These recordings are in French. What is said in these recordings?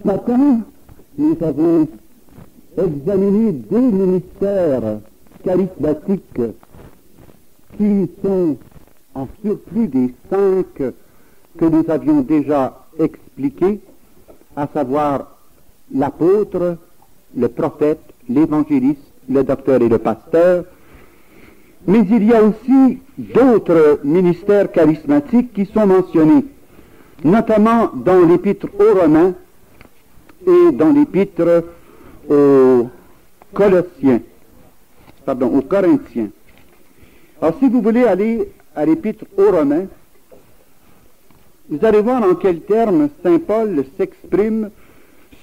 Ce matin, nous avons examiné deux ministères charismatiques qui sont en surplus des 5 que nous avions déjà expliqués, à savoir l'apôtre, le prophète, l'évangéliste, le docteur et le pasteur. Mais il y a aussi d'autres ministères charismatiques qui sont mentionnés, notamment dans l'épître aux Romains et dans l'épître aux Corinthiens. Alors, si vous voulez aller à l'épître aux Romains, vous allez voir en quels termes saint Paul s'exprime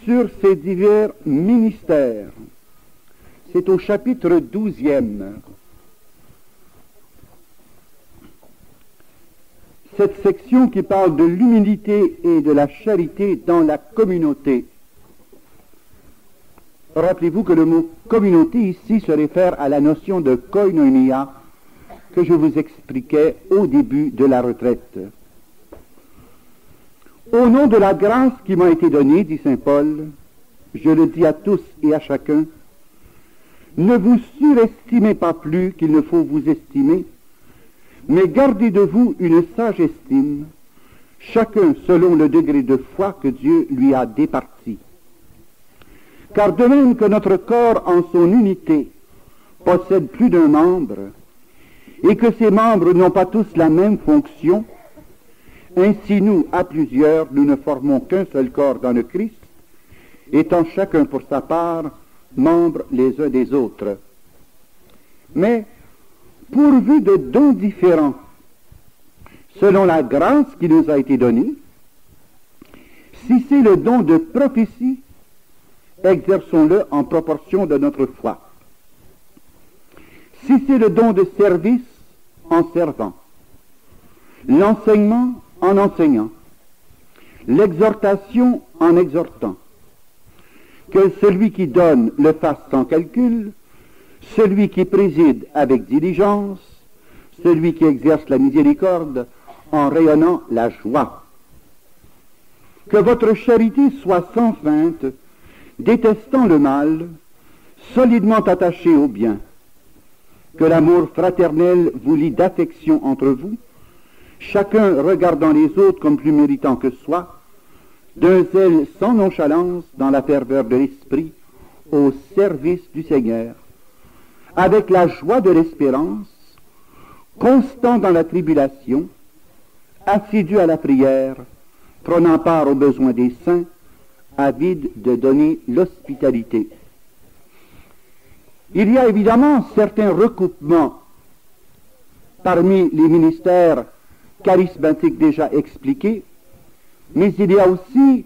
sur ces divers ministères. C'est au chapitre 12e. Cette section qui parle de l'humilité et de la charité dans la communauté. Rappelez-vous que le mot communauté ici se réfère à la notion de koinonia que je vous expliquais au début de la retraite. Au nom de la grâce qui m'a été donnée, dit saint Paul, je le dis à tous et à chacun, ne vous surestimez pas plus qu'il ne faut vous estimer, mais gardez de vous une sage estime, chacun selon le degré de foi que Dieu lui a départi. Car de même que notre corps en son unité possède plus d'un membre, et que ces membres n'ont pas tous la même fonction, ainsi nous, à plusieurs, nous ne formons qu'un seul corps dans le Christ, étant chacun pour sa part membres les uns des autres. Mais, pourvu de dons différents, selon la grâce qui nous a été donnée, si c'est le don de prophétie, exerçons-le en proportion de notre foi. Si c'est le don de service, en servant. L'enseignement, en enseignant. L'exhortation, en exhortant. Que celui qui donne le fasse sans calcul, celui qui préside avec diligence, celui qui exerce la miséricorde en rayonnant la joie. Que votre charité soit sans feinte, détestant le mal, solidement attaché au bien. Que l'amour fraternel vous lie d'affection entre vous, chacun regardant les autres comme plus méritants que soi, d'un zèle sans nonchalance dans la ferveur de l'esprit, au service du Seigneur, avec la joie de l'espérance, constant dans la tribulation, assidu à la prière, prenant part aux besoins des saints, avide de donner l'hospitalité. Il y a évidemment certains recoupements parmi les ministères charismatiques déjà expliqués, mais il y a aussi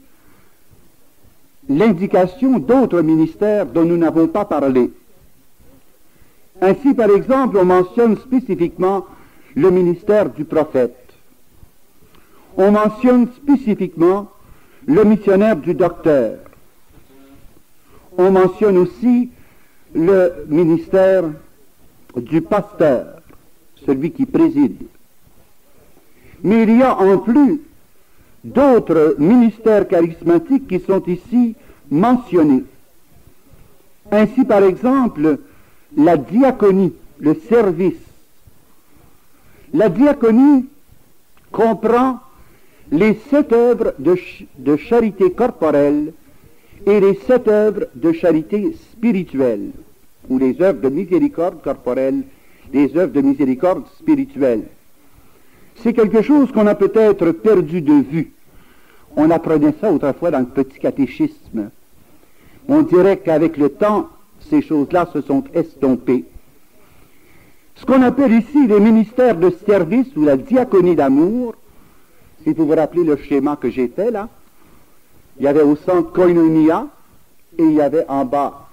l'indication d'autres ministères dont nous n'avons pas parlé. Ainsi, par exemple, on mentionne spécifiquement le ministère du prophète. On mentionne spécifiquement le missionnaire du docteur. On mentionne aussi le ministère du pasteur, celui qui préside. Mais il y a en plus d'autres ministères charismatiques qui sont ici mentionnés. Ainsi, par exemple, la diaconie, le service. La diaconie comprend les 7 œuvres de charité corporelle et les 7 œuvres de charité spirituelle, ou les œuvres de miséricorde corporelle, les œuvres de miséricorde spirituelle. C'est quelque chose qu'on a peut-être perdu de vue. On apprenait ça autrefois dans le petit catéchisme. On dirait qu'avec le temps, ces choses-là se sont estompées. Ce qu'on appelle ici les ministères de service ou la diaconie d'amour, si vous vous rappelez le schéma que j'ai fait là, il y avait au centre koinonia et il y avait en bas,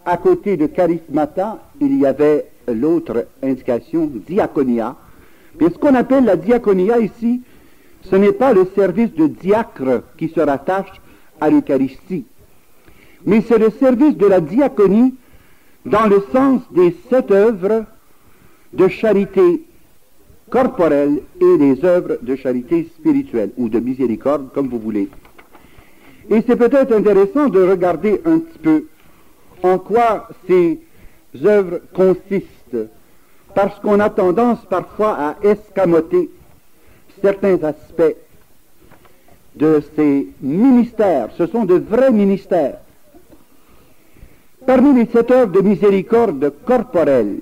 à côté de charismata, il y avait l'autre indication, diaconia. Et ce qu'on appelle la diaconia ici, ce n'est pas le service de diacre qui se rattache à l'Eucharistie, mais c'est le service de la diaconie dans le sens des 7 œuvres de charité corporelle et des œuvres de charité spirituelle, ou de miséricorde, comme vous voulez. Et c'est peut-être intéressant de regarder un petit peu en quoi ces œuvres consistent, parce qu'on a tendance parfois à escamoter certains aspects de ces ministères. Ce sont de vrais ministères. Parmi les 7 œuvres de miséricorde corporelle,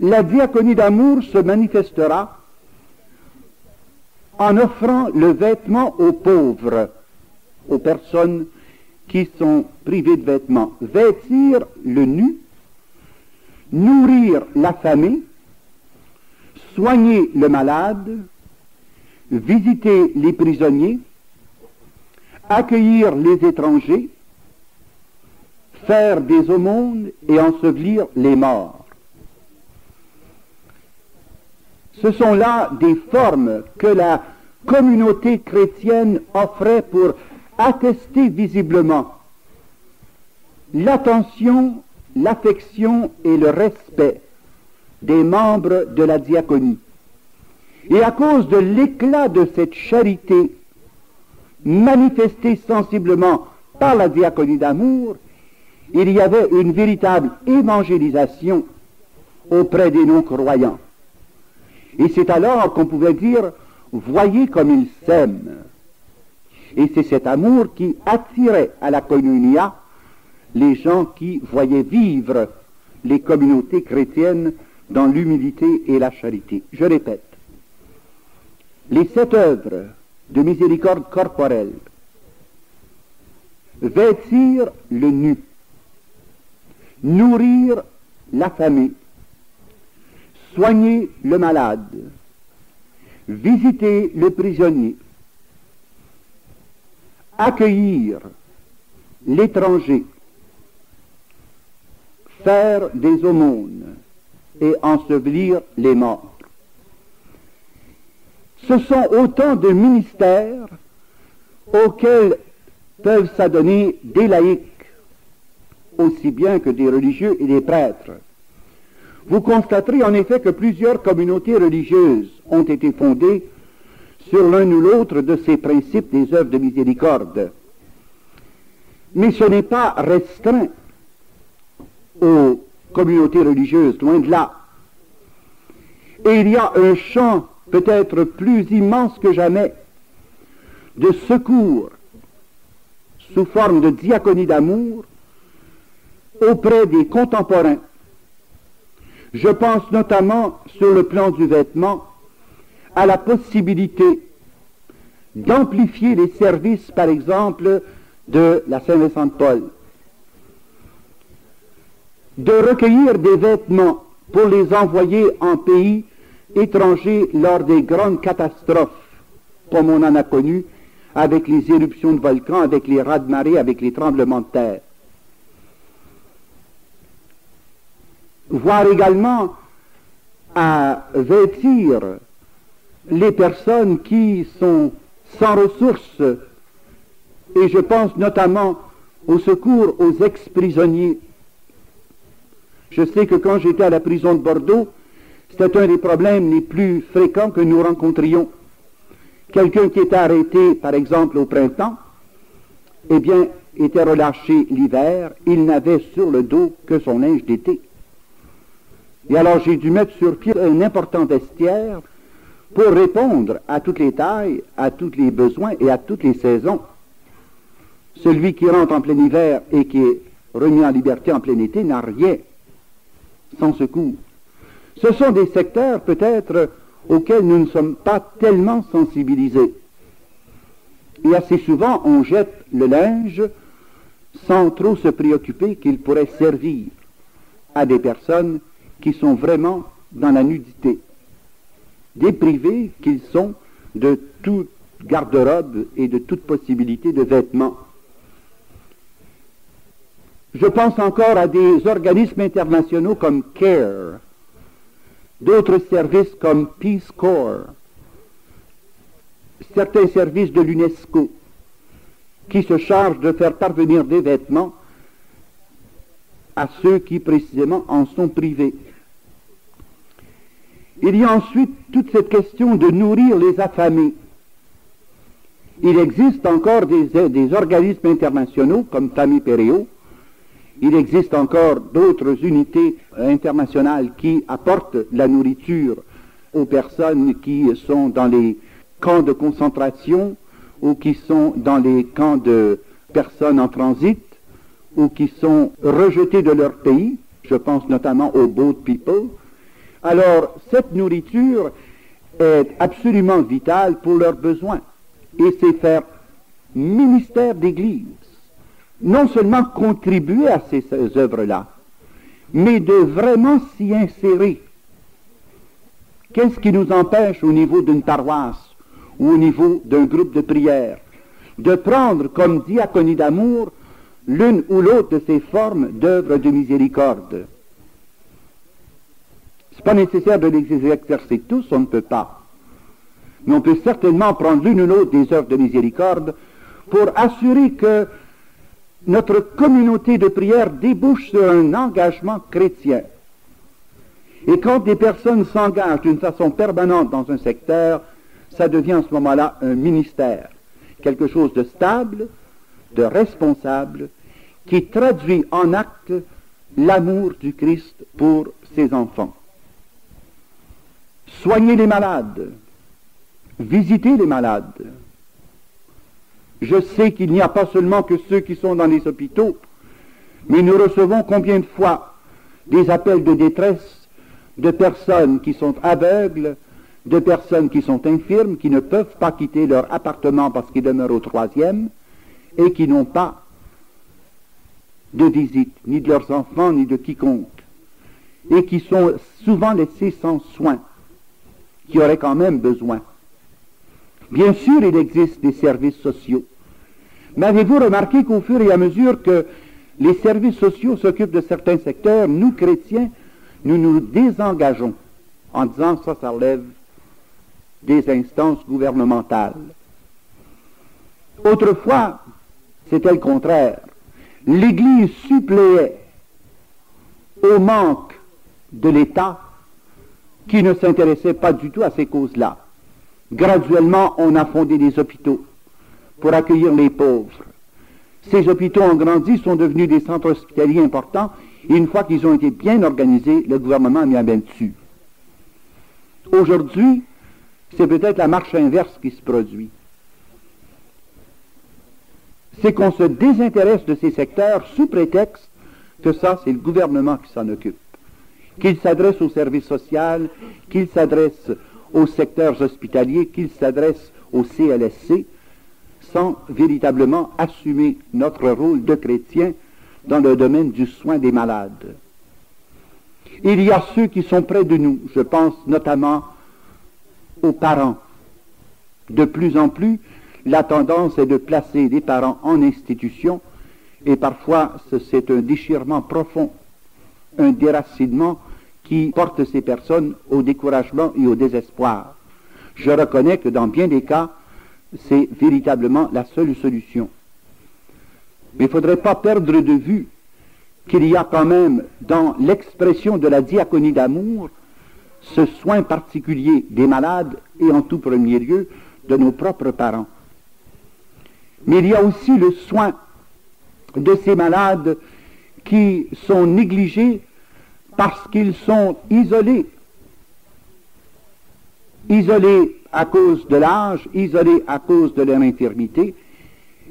la diaconie d'amour se manifestera en offrant le vêtement aux pauvres, aux personnes qui sont privées de vêtements. Vêtir le nu, nourrir l'affamé, soigner le malade, visiter les prisonniers, accueillir les étrangers, faire des aumônes et ensevelir les morts. Ce sont là des formes que la communauté chrétienne offrait pour attester visiblement l'attention, l'affection et le respect des membres de la diaconie. Et à cause de l'éclat de cette charité manifestée sensiblement par la diaconie d'amour, il y avait une véritable évangélisation auprès des non-croyants. Et c'est alors qu'on pouvait dire « voyez comme ils s'aiment ». Et c'est cet amour qui attirait à la koinonia les gens qui voyaient vivre les communautés chrétiennes dans l'humilité et la charité. Je répète, les 7 œuvres de miséricorde corporelle: vêtir le nu, nourrir l'affamé, soigner le malade, visiter le prisonnier, accueillir l'étranger, faire des aumônes et ensevelir les morts. Ce sont autant de ministères auxquels peuvent s'adonner des laïcs, aussi bien que des religieux et des prêtres. Vous constaterez en effet que plusieurs communautés religieuses ont été fondées sur l'un ou l'autre de ces principes des œuvres de miséricorde. Mais ce n'est pas restreint aux communautés religieuses, loin de là. Et il y a un champ peut-être plus immense que jamais de secours sous forme de diaconie d'amour auprès des contemporains. Je pense notamment, sur le plan du vêtement, à la possibilité d'amplifier les services, par exemple, de la Saint-Vincent de Paul, de recueillir des vêtements pour les envoyer en pays étrangers lors des grandes catastrophes, comme on en a connu avec les éruptions de volcans, avec les raz-de-marée, avec les tremblements de terre. Voire également à vêtir les personnes qui sont sans ressources, et je pense notamment au secours aux ex-prisonniers. Je sais que quand j'étais à la prison de Bordeaux, c'était un des problèmes les plus fréquents que nous rencontrions. Quelqu'un qui était arrêté, par exemple, au printemps, eh bien, était relâché l'hiver, il n'avait sur le dos que son linge d'été. Et alors j'ai dû mettre sur pied un important vestiaire pour répondre à toutes les tailles, à tous les besoins et à toutes les saisons. Celui qui rentre en plein hiver et qui est remis en liberté en plein été n'a rien, sans secours. Ce sont des secteurs peut-être auxquels nous ne sommes pas tellement sensibilisés. Et assez souvent on jette le linge sans trop se préoccuper qu'il pourrait servir à des personnes qui sont vraiment dans la nudité, déprivés qu'ils sont de toute garde-robe et de toute possibilité de vêtements. Je pense encore à des organismes internationaux comme CARE, d'autres services comme Peace Corps, certains services de l'UNESCO qui se chargent de faire parvenir des vêtements à ceux qui précisément en sont privés. Il y a ensuite toute cette question de nourrir les affamés. Il existe encore des organismes internationaux comme Famille Péréo. Il existe encore d'autres unités internationales qui apportent la nourriture aux personnes qui sont dans les camps de concentration ou qui sont dans les camps de personnes en transit ou qui sont rejetées de leur pays. Je pense notamment aux boat people. Alors, cette nourriture est absolument vitale pour leurs besoins. Et c'est faire ministère d'Église. Non seulement contribuer à ces œuvres-là, mais de vraiment s'y insérer. Qu'est-ce qui nous empêche au niveau d'une paroisse ou au niveau d'un groupe de prière de prendre comme diaconie d'amour l'une ou l'autre de ces formes d'œuvres de miséricorde? C'est pas nécessaire de les exercer tous, on ne peut pas. Mais on peut certainement prendre l'une ou l'autre des œuvres de miséricorde pour assurer que notre communauté de prière débouche sur un engagement chrétien. Et quand des personnes s'engagent d'une façon permanente dans un secteur, ça devient à ce moment-là un ministère, quelque chose de stable, de responsable, qui traduit en acte l'amour du Christ pour ses enfants. Soigner les malades, visiter les malades. Je sais qu'il n'y a pas seulement que ceux qui sont dans les hôpitaux, mais nous recevons combien de fois des appels de détresse de personnes qui sont aveugles, de personnes qui sont infirmes, qui ne peuvent pas quitter leur appartement parce qu'ils demeurent au 3e et qui n'ont pas de visite, ni de leurs enfants, ni de quiconque, et qui sont souvent laissés sans soins, qui auraient quand même besoin. Bien sûr, il existe des services sociaux. Mais avez-vous remarqué qu'au fur et à mesure que les services sociaux s'occupent de certains secteurs, nous, chrétiens, nous nous désengageons en disant ça relève des instances gouvernementales. Autrefois, c'était le contraire. L'Église suppléait au manque de l'État qui ne s'intéressait pas du tout à ces causes-là. Graduellement, on a fondé des hôpitaux pour accueillir les pauvres. Ces hôpitaux ont grandi, sont devenus des centres hospitaliers importants, et une fois qu'ils ont été bien organisés, le gouvernement a mis la main dessus. Aujourd'hui, c'est peut-être la marche inverse qui se produit. C'est qu'on se désintéresse de ces secteurs sous prétexte que ça, c'est le gouvernement qui s'en occupe. Qu'il s'adresse au service social, qu'il s'adresse aux secteurs hospitaliers, qu'il s'adresse au CLSC, sans véritablement assumer notre rôle de chrétien dans le domaine du soin des malades. Il y a ceux qui sont près de nous, je pense notamment aux parents. De plus en plus, la tendance est de placer les parents en institution, et parfois c'est un déchirement profond, un déracinement qui porte ces personnes au découragement et au désespoir. Je reconnais que dans bien des cas, c'est véritablement la seule solution. Mais il ne faudrait pas perdre de vue qu'il y a quand même dans l'expression de la diaconie d'amour ce soin particulier des malades et en tout premier lieu de nos propres parents. Mais il y a aussi le soin de ces malades qui sont négligés parce qu'ils sont isolés. Isolés à cause de l'âge, isolés à cause de leur infirmité,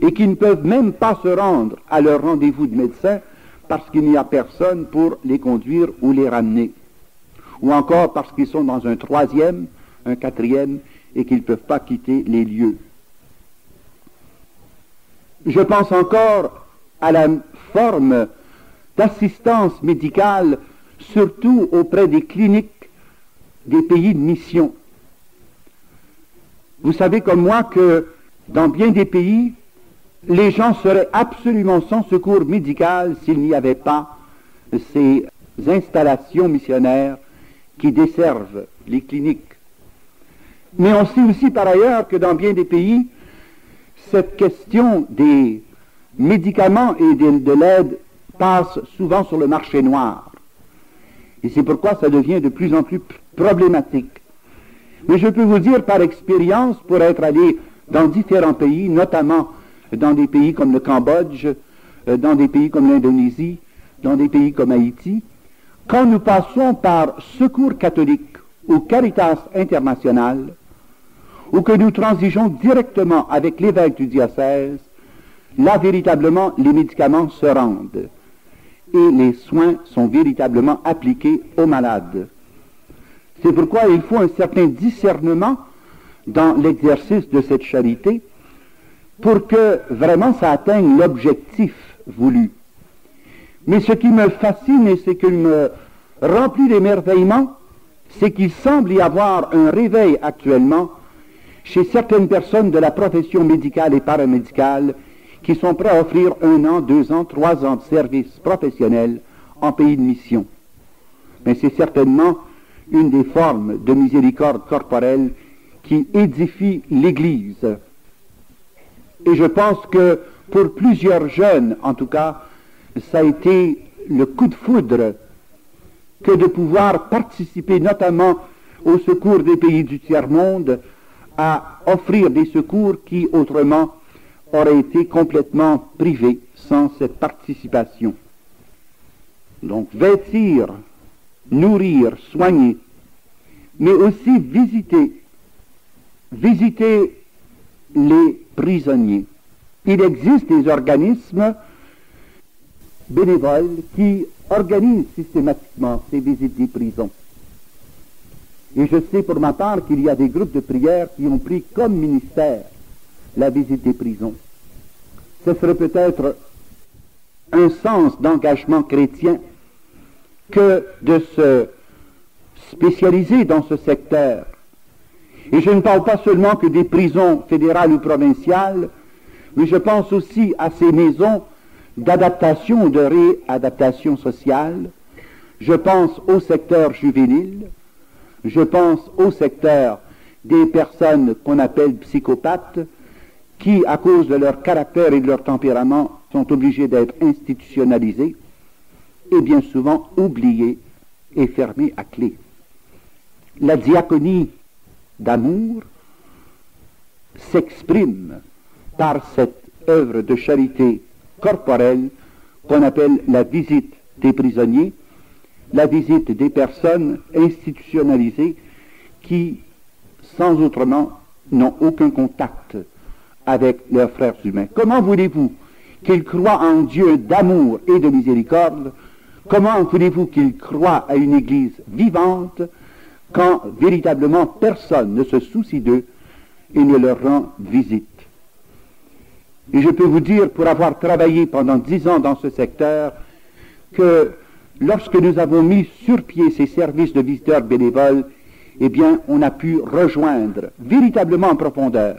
et qui ne peuvent même pas se rendre à leur rendez-vous de médecin parce qu'il n'y a personne pour les conduire ou les ramener. Ou encore parce qu'ils sont dans un 3e, un 4e, et qu'ils ne peuvent pas quitter les lieux. Je pense encore à la forme d'assistance médicale, surtout auprès des cliniques des pays de mission. Vous savez comme moi que dans bien des pays, les gens seraient absolument sans secours médical s'il n'y avait pas ces installations missionnaires qui desservent les cliniques. Mais on sait aussi par ailleurs que dans bien des pays, cette question des médicaments et de l'aide passe souvent sur le marché noir. Et c'est pourquoi ça devient de plus en plus problématique. Mais je peux vous dire par expérience, pour être allé dans différents pays, notamment dans des pays comme le Cambodge, dans des pays comme l'Indonésie, dans des pays comme Haïti, quand nous passons par Secours catholique ou Caritas international, ou que nous transigeons directement avec l'évêque du diocèse, là véritablement les médicaments se rendent et les soins sont véritablement appliqués aux malades. C'est pourquoi il faut un certain discernement dans l'exercice de cette charité pour que vraiment ça atteigne l'objectif voulu. Mais ce qui me fascine et ce qui me remplit d'émerveillement, c'est qu'il semble y avoir un réveil actuellement chez certaines personnes de la profession médicale et paramédicale qui sont prêts à offrir 1 an, 2 ans, 3 ans de service professionnel en pays de mission. Mais c'est certainement une des formes de miséricorde corporelle qui édifie l'Église. Et je pense que pour plusieurs jeunes, en tout cas, ça a été le coup de foudre que de pouvoir participer notamment au secours des pays du tiers-monde, à offrir des secours qui autrement auraient été complètement privés sans cette participation. Donc vêtir, nourrir, soigner, mais aussi visiter les prisonniers. Il existe des organismes bénévoles qui organisent systématiquement ces visites des prisons. Et je sais pour ma part qu'il y a des groupes de prière qui ont pris comme ministère la visite des prisons. Ce serait peut-être un sens d'engagement chrétien que de se spécialiser dans ce secteur. Et je ne parle pas seulement que des prisons fédérales ou provinciales, mais je pense aussi à ces maisons d'adaptation ou de réadaptation sociale. Je pense au secteur juvénile, je pense au secteur des personnes qu'on appelle psychopathes, qui, à cause de leur caractère et de leur tempérament, sont obligés d'être institutionnalisés et bien souvent oubliés et fermés à clé. La diaconie d'amour s'exprime par cette œuvre de charité corporelle qu'on appelle la visite des prisonniers, la visite des personnes institutionnalisées qui, sans autrement, n'ont aucun contact avec leurs frères humains. Comment voulez-vous qu'ils croient en Dieu d'amour et de miséricorde? Comment voulez-vous qu'ils croient à une Église vivante quand véritablement personne ne se soucie d'eux et ne leur rend visite? Et je peux vous dire, pour avoir travaillé pendant 10 ans dans ce secteur, que lorsque nous avons mis sur pied ces services de visiteurs bénévoles, eh bien, on a pu rejoindre véritablement en profondeur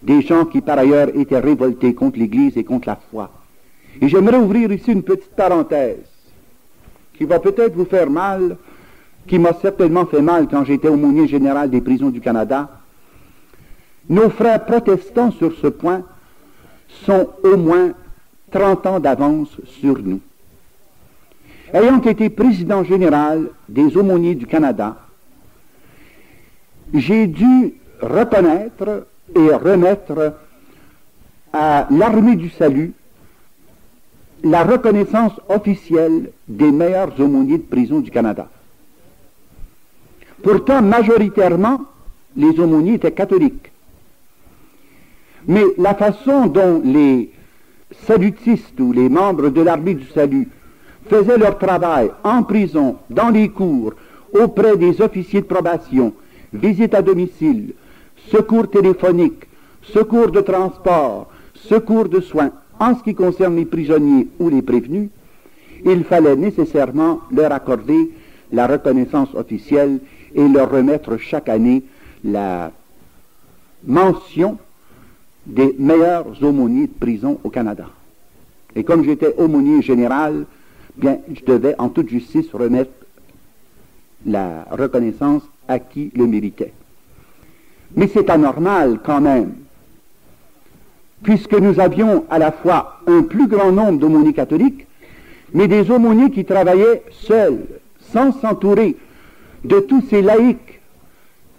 des gens qui par ailleurs étaient révoltés contre l'Église et contre la foi. Et j'aimerais ouvrir ici une petite parenthèse qui va peut-être vous faire mal, qui m'a certainement fait mal quand j'étais aumônier général des prisons du Canada. Nos frères protestants sur ce point sont au moins 30 ans d'avance sur nous. Ayant été président général des aumôniers du Canada, j'ai dû reconnaître et remettre à l'Armée du Salut la reconnaissance officielle des meilleurs aumôniers de prison du Canada. Pourtant, majoritairement, les aumôniers étaient catholiques. Mais la façon dont les salutistes ou les membres de l'Armée du Salut faisaient leur travail en prison, dans les cours, auprès des officiers de probation, visites à domicile, secours téléphoniques, secours de transport, secours de soins, en ce qui concerne les prisonniers ou les prévenus, il fallait nécessairement leur accorder la reconnaissance officielle et leur remettre chaque année la mention des meilleurs aumôniers de prison au Canada. Et comme j'étais aumônier général, bien, je devais en toute justice remettre la reconnaissance à qui le méritait. Mais c'est anormal quand même, puisque nous avions à la fois un plus grand nombre d'aumôniers catholiques, mais des aumôniers qui travaillaient seuls, sans s'entourer de tous ces laïcs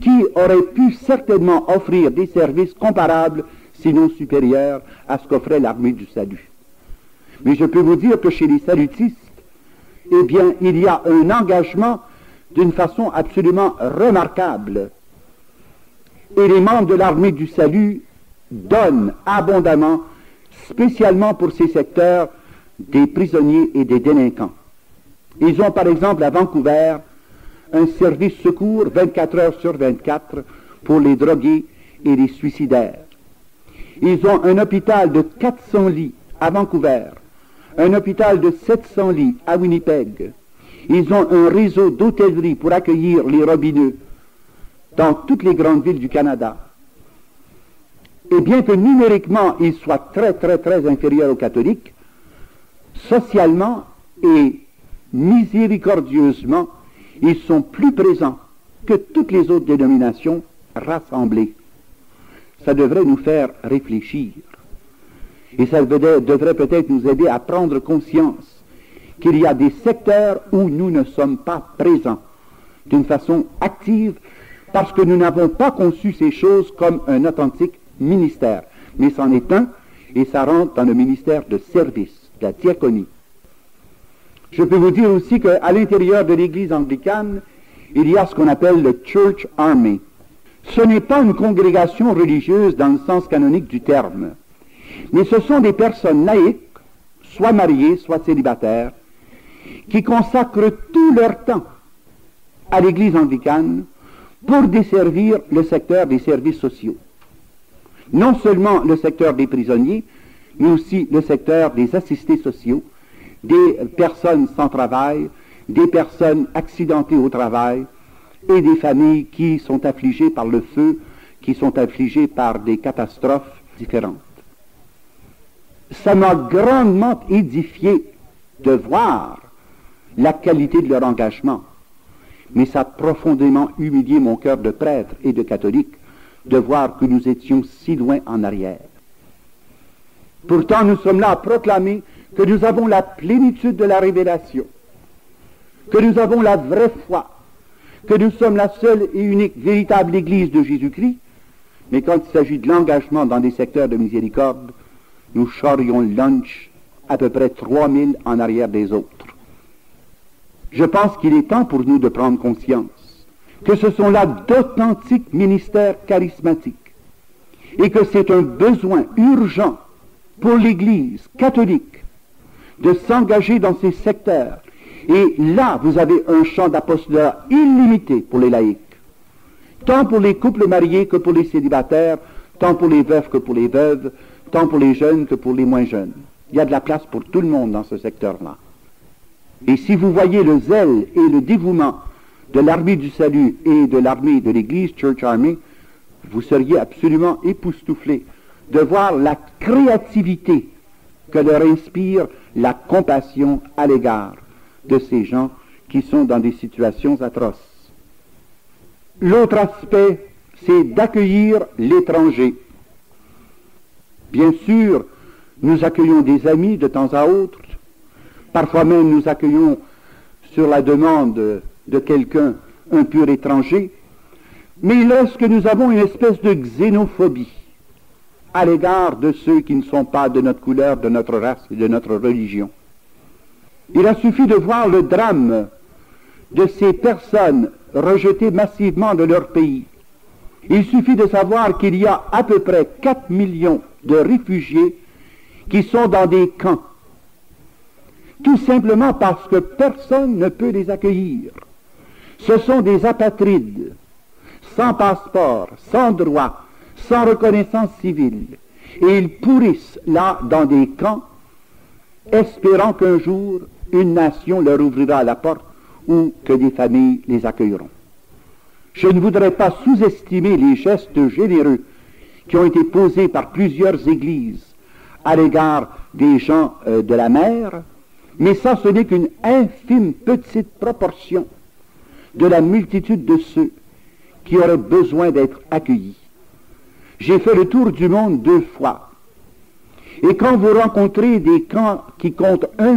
qui aurait pu certainement offrir des services comparables, sinon supérieurs, à ce qu'offrait l'armée du salut. Mais je peux vous dire que chez les salutistes, eh bien, il y a un engagement d'une façon absolument remarquable. Et les membres de l'armée du salut donnent abondamment, spécialement pour ces secteurs, des prisonniers et des délinquants. Ils ont par exemple à Vancouver un service secours 24 heures sur 24 pour les drogués et les suicidaires. Ils ont un hôpital de 400 lits à Vancouver, un hôpital de 700 lits à Winnipeg. Ils ont un réseau d'hôtellerie pour accueillir les robineux dans toutes les grandes villes du Canada. Et bien que numériquement ils soient très inférieurs aux catholiques, socialement et miséricordieusement, ils sont plus présents que toutes les autres dénominations rassemblées. Ça devrait nous faire réfléchir. Et ça devrait peut-être nous aider à prendre conscience qu'il y a des secteurs où nous ne sommes pas présents d'une façon active parce que nous n'avons pas conçu ces choses comme un authentique ministère. Mais c'en est un, et ça rentre dans le ministère de service, de la diaconie. Je peux vous dire aussi qu'à l'intérieur de l'Église anglicane, il y a ce qu'on appelle le Church Army. Ce n'est pas une congrégation religieuse dans le sens canonique du terme, mais ce sont des personnes laïques, soit mariées, soit célibataires, qui consacrent tout leur temps à l'Église anglicane pour desservir le secteur des services sociaux. Non seulement le secteur des prisonniers, mais aussi le secteur des assistés sociaux, des personnes sans travail, des personnes accidentées au travail et des familles qui sont affligées par le feu, qui sont affligées par des catastrophes différentes. Ça m'a grandement édifié de voir la qualité de leur engagement, mais ça a profondément humilié mon cœur de prêtre et de catholique de voir que nous étions si loin en arrière. Pourtant, nous sommes là à proclamer que nous avons la plénitude de la révélation, que nous avons la vraie foi, que nous sommes la seule et unique véritable Église de Jésus-Christ, mais quand il s'agit de l'engagement dans des secteurs de miséricorde, nous charrions le lunch à peu près 3000 en arrière des autres. Je pense qu'il est temps pour nous de prendre conscience que ce sont là d'authentiques ministères charismatiques et que c'est un besoin urgent pour l'Église catholique de s'engager dans ces secteurs. Et là, vous avez un champ d'apostolat illimité pour les laïcs, tant pour les couples mariés que pour les célibataires, tant pour les veufs que pour les veuves, tant pour les jeunes que pour les moins jeunes. Il y a de la place pour tout le monde dans ce secteur-là. Et si vous voyez le zèle et le dévouement de l'armée du salut et de l'armée de l'Église, Church Army, vous seriez absolument époustouflés de voir la créativité que leur inspire la compassion à l'égard de ces gens qui sont dans des situations atroces. L'autre aspect, c'est d'accueillir l'étranger. Bien sûr, nous accueillons des amis de temps à autre. Parfois même, nous accueillons sur la demande de quelqu'un un pur étranger. Mais il reste que nous avons une espèce de xénophobie à l'égard de ceux qui ne sont pas de notre couleur, de notre race et de notre religion. Il a suffi de voir le drame de ces personnes rejetées massivement de leur pays. Il suffit de savoir qu'il y a à peu près 4 millions de réfugiés qui sont dans des camps, tout simplement parce que personne ne peut les accueillir. Ce sont des apatrides, sans passeport, sans droit, sans reconnaissance civile. Et ils pourrissent là dans des camps, espérant qu'un jour, une nation leur ouvrira la porte ou que des familles les accueilleront. Je ne voudrais pas sous-estimer les gestes généreux qui ont été posés par plusieurs églises à l'égard des gens de la mer, mais ça, ce n'est qu'une infime petite proportion de la multitude de ceux qui auraient besoin d'être accueillis. J'ai fait le tour du monde 2 fois. Et quand vous rencontrez des camps qui comptent 1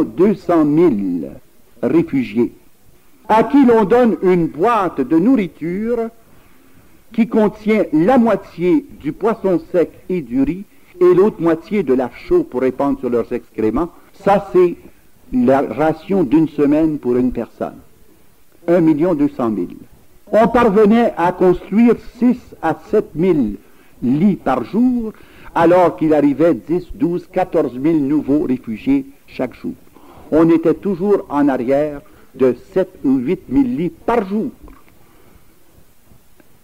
200 000 réfugiés, à qui l'on donne une boîte de nourriture qui contient la moitié du poisson sec et du riz et l'autre moitié de la chaux pour répandre sur leurs excréments. Ça, c'est la ration d'une semaine pour une personne. 1 200 000. On parvenait à construire 6 à 7 000 lits par jour, alors qu'il arrivait 10, 12, 14 000 nouveaux réfugiés chaque jour. On était toujours en arrière de 7 ou 8 000 lits par jour.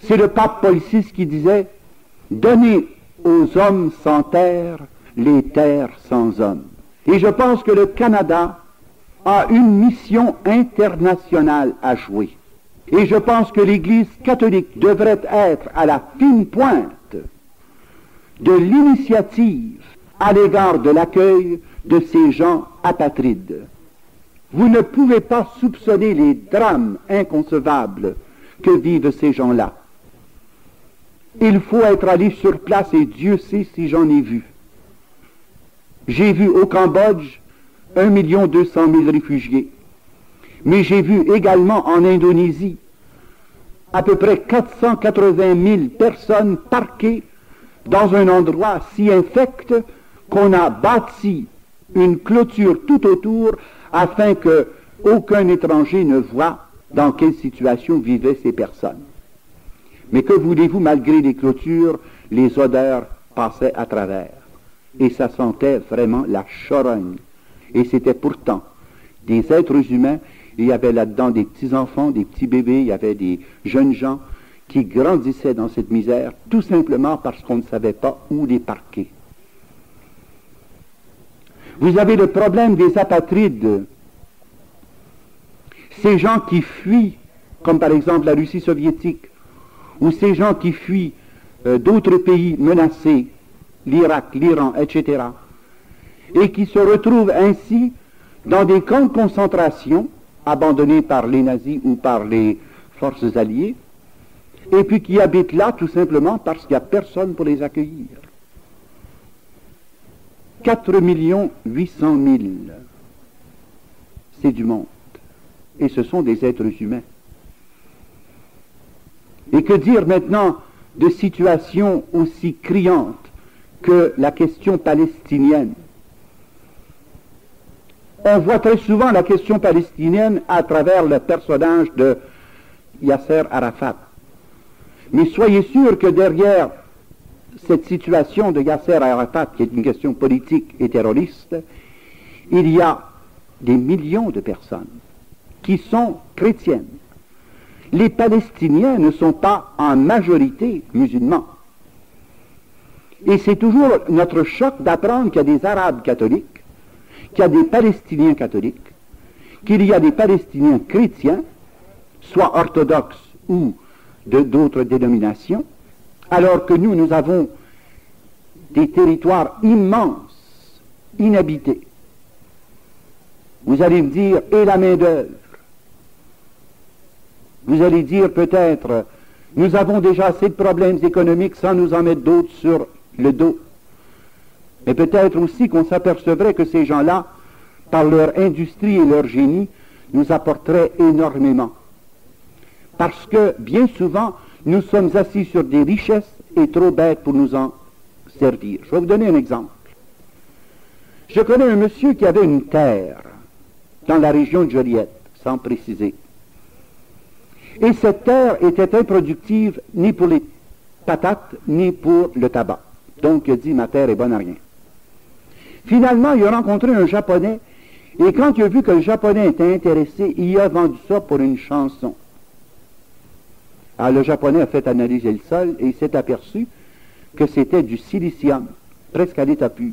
C'est le pape Paul VI qui disait « Donnez aux hommes sans terre les terres sans hommes ». Et je pense que le Canada a une mission internationale à jouer. Et je pense que l'Église catholique devrait être à la fine pointe de l'initiative à l'égard de l'accueil de ces gens apatrides. Vous ne pouvez pas soupçonner les drames inconcevables que vivent ces gens-là. Il faut être allé sur place et Dieu sait si j'en ai vu. J'ai vu au Cambodge 1 200 000 réfugiés. Mais j'ai vu également en Indonésie à peu près 480 000 personnes parquées dans un endroit si infect qu'on a bâti une clôture tout autour afin que aucun étranger ne voie dans quelle situation vivaient ces personnes. Mais que voulez-vous, malgré les clôtures, les odeurs passaient à travers. Et ça sentait vraiment la charogne. Et c'était pourtant des êtres humains. Il y avait là-dedans des petits-enfants, des petits bébés, il y avait des jeunes gens qui grandissaient dans cette misère, tout simplement parce qu'on ne savait pas où les parquer. Vous avez le problème des apatrides, ces gens qui fuient, comme par exemple la Russie soviétique, ou ces gens qui fuient d'autres pays menacés, l'Irak, l'Iran, etc., et qui se retrouvent ainsi dans des camps de concentration, abandonnés par les nazis ou par les forces alliées, et puis qui habitent là tout simplement parce qu'il n'y a personne pour les accueillir. 4 800 000, c'est du monde, et ce sont des êtres humains. Et que dire maintenant de situations aussi criantes que la question palestinienne? On voit très souvent la question palestinienne à travers le personnage de Yasser Arafat. Mais soyez sûr que derrière cette situation de Yasser Arafat, qui est une question politique et terroriste, il y a des millions de personnes qui sont chrétiennes. Les Palestiniens ne sont pas en majorité musulmans. Et c'est toujours notre choc d'apprendre qu'il y a des Arabes catholiques, qu'il y a des Palestiniens catholiques, qu'il y a des Palestiniens chrétiens, soit orthodoxes ou d'autres dénominations, alors que nous avons des territoires immenses, inhabités. Vous allez me dire, et la main-d'œuvre? Vous allez dire peut-être, nous avons déjà assez de problèmes économiques sans nous en mettre d'autres sur le dos. Mais peut-être aussi qu'on s'apercevrait que ces gens-là, par leur industrie et leur génie, nous apporteraient énormément. Parce que, bien souvent, nous sommes assis sur des richesses et trop bêtes pour nous en servir. Je vais vous donner un exemple. Je connais un monsieur qui avait une terre dans la région de Joliette, sans préciser. Et cette terre était improductive ni pour les patates, ni pour le tabac. Donc, il a dit, ma terre est bonne à rien. Finalement, il a rencontré un Japonais, et quand il a vu que le Japonais était intéressé, il a vendu ça pour une chanson. Alors, le Japonais a fait analyser le sol, et il s'est aperçu que c'était du silicium, presque à l'état pur.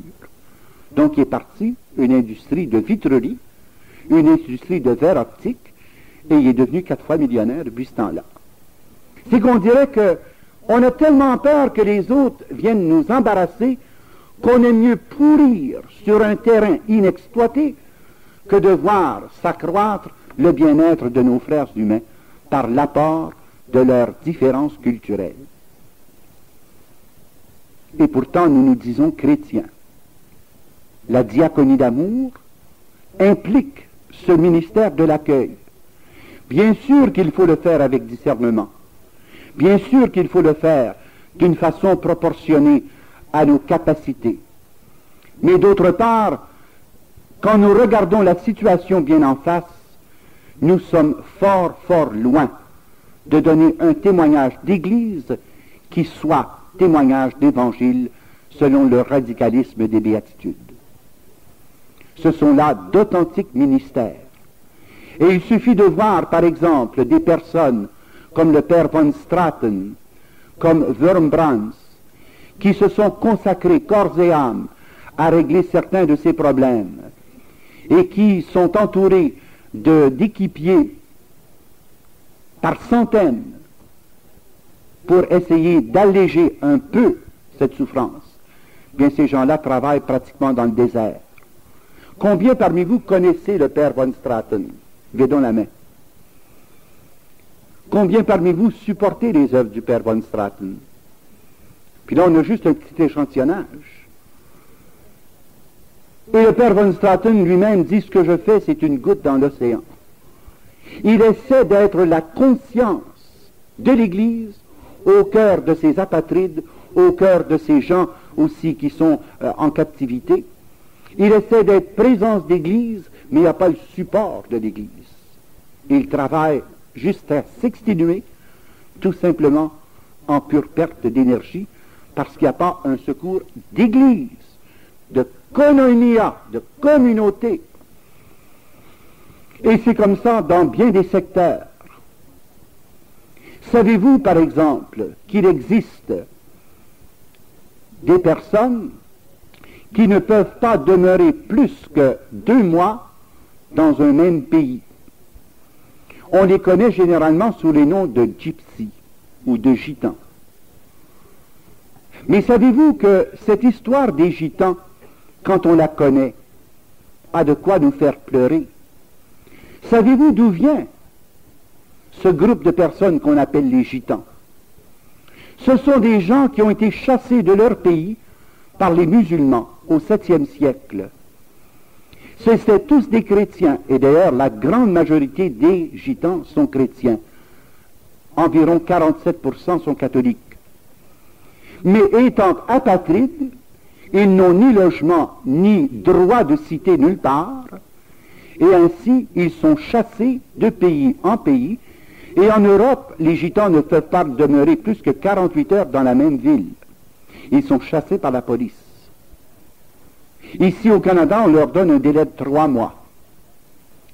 Donc, il est parti une industrie de vitrerie, une industrie de verre optique, et il est devenu 4 fois millionnaire depuis ce temps-là. C'est qu'on dirait que on a tellement peur que les autres viennent nous embarrasser qu'on aime mieux pourrir sur un terrain inexploité que de voir s'accroître le bien-être de nos frères humains par l'apport de leurs différences culturelles. Et pourtant, nous nous disons chrétiens. La diaconie d'amour implique ce ministère de l'accueil. Bien sûr qu'il faut le faire avec discernement, Bien sûr qu'il faut le faire d'une façon proportionnée à nos capacités. Mais d'autre part, quand nous regardons la situation bien en face, nous sommes fort, fort loin de donner un témoignage d'Église qui soit témoignage d'Évangile selon le radicalisme des béatitudes. Ce sont là d'authentiques ministères. Et il suffit de voir, par exemple, des personnes comme le père von Straten, comme Wurmbrand, qui se sont consacrés corps et âme à régler certains de ces problèmes et qui sont entourés d'équipiers par centaines pour essayer d'alléger un peu cette souffrance. Bien, ces gens-là travaillent pratiquement dans le désert. Combien parmi vous connaissez le père von Straten? Levez donc la main. Combien parmi vous supportez les œuvres du père von Straten? Puis là, on a juste un petit échantillonnage. Et le père von Straten lui-même dit: ce que je fais, c'est une goutte dans l'océan. Il essaie d'être la conscience de l'Église au cœur de ces apatrides, au cœur de ces gens aussi qui sont en captivité. Il essaie d'être présence d'Église, mais il n'y a pas le support de l'Église. Il travaille jusqu'à s'exténuer, tout simplement en pure perte d'énergie, parce qu'il n'y a pas un secours d'Église, de koinonia, de communauté. Et c'est comme ça dans bien des secteurs. Savez-vous, par exemple, qu'il existe des personnes qui ne peuvent pas demeurer plus que 2 mois dans un même pays? On les connaît généralement sous les noms de gypsies ou de gitans. Mais savez-vous que cette histoire des gitans, quand on la connaît, a de quoi nous faire pleurer? Savez-vous d'où vient ce groupe de personnes qu'on appelle les gitans? Ce sont des gens qui ont été chassés de leur pays par les musulmans au 7e siècle. C'étaient tous des chrétiens, et d'ailleurs la grande majorité des gitans sont chrétiens. Environ 47% sont catholiques. Mais étant apatrides, ils n'ont ni logement, ni droit de cité nulle part, et ainsi ils sont chassés de pays en pays, et en Europe, les gitans ne peuvent pas demeurer plus que 48 heures dans la même ville. Ils sont chassés par la police. Ici au Canada, on leur donne un délai de 3 mois.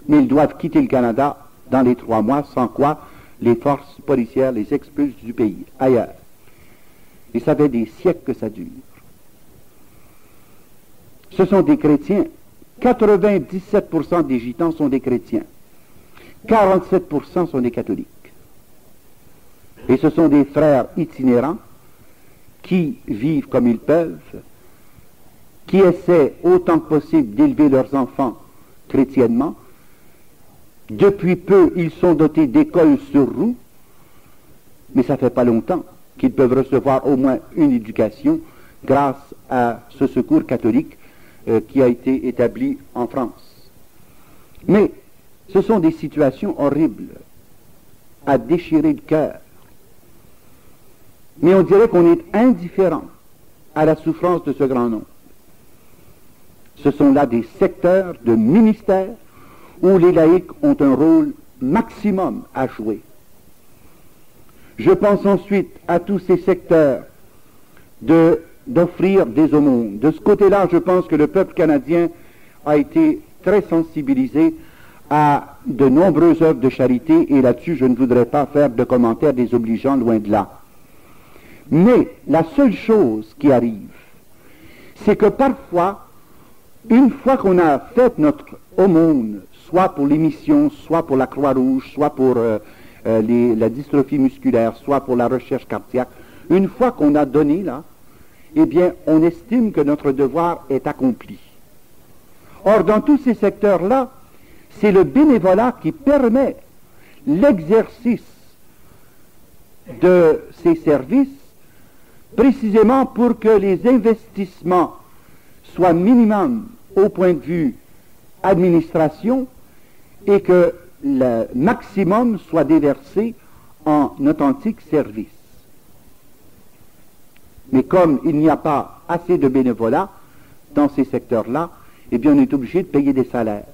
Mais ils doivent quitter le Canada dans les 3 mois, sans quoi les forces policières les expulsent du pays, ailleurs. Et ça fait des siècles que ça dure. Ce sont des chrétiens. 97% des gitans sont des chrétiens. 47% sont des catholiques. Et ce sont des frères itinérants qui vivent comme ils peuvent, qui essaient autant que possible d'élever leurs enfants chrétiennement. Depuis peu, ils sont dotés d'écoles sur roues, mais ça fait pas longtemps qu'ils peuvent recevoir au moins une éducation grâce à ce secours catholique qui a été établi en France. Mais ce sont des situations horribles, à déchirer le cœur. Mais on dirait qu'on est indifférent à la souffrance de ce grand nombre. Ce sont là des secteurs de ministères où les laïcs ont un rôle maximum à jouer. Je pense ensuite à tous ces secteurs d'offrir des aumônes. De ce côté-là, je pense que le peuple canadien a été très sensibilisé à de nombreuses œuvres de charité, et là-dessus, je ne voudrais pas faire de commentaires désobligeants, loin de là. Mais la seule chose qui arrive, c'est que parfois, une fois qu'on a fait notre aumône, soit pour les missions, soit pour la Croix-Rouge, soit pour la dystrophie musculaire, soit pour la recherche cardiaque, une fois qu'on a donné là, eh bien, on estime que notre devoir est accompli. Or, dans tous ces secteurs-là, c'est le bénévolat qui permet l'exercice de ces services, précisément pour que les investissements soient minimum au point de vue administration et que le maximum soit déversé en authentique service. Mais comme il n'y a pas assez de bénévolat dans ces secteurs-là, eh bien on est obligé de payer des salaires.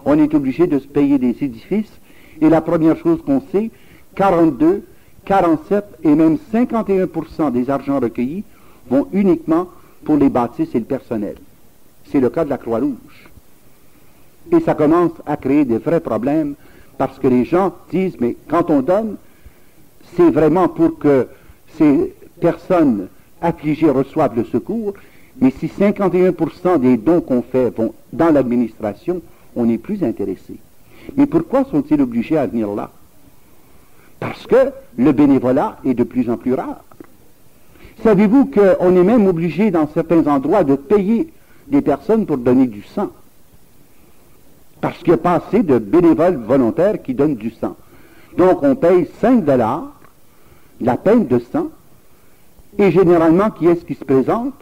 On est obligé de se payer des édifices, et la première chose qu'on sait, 42, 47 et même 51% des argents recueillis vont uniquement pour les bâtisses et le personnel. C'est le cas de la Croix-Rouge. Et ça commence à créer des vrais problèmes, parce que les gens disent, mais quand on donne, c'est vraiment pour que ces personnes affligées reçoivent le secours, mais si 51% des dons qu'on fait vont dans l'administration, on n'est plus intéressé. Mais pourquoi sont-ils obligés à venir là? Parce que le bénévolat est de plus en plus rare. Savez-vous qu'on est même obligé dans certains endroits de payer des personnes pour donner du sang? Parce qu'il n'y a pas assez de bénévoles volontaires qui donnent du sang. Donc on paye 5 $, la peine de sang, et généralement, qui est-ce qui se présente?